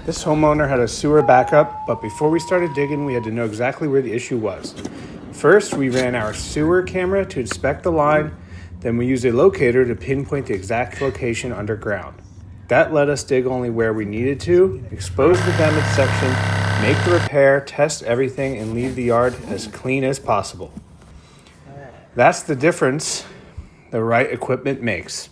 This homeowner had a sewer backup, but before we started digging, we had to know exactly where the issue was. First, we ran our sewer camera to inspect the line, then we used a locator to pinpoint the exact location underground. That let us dig only where we needed to, expose the damaged section, make the repair, test everything, and leave the yard as clean as possible. That's the difference the right equipment makes.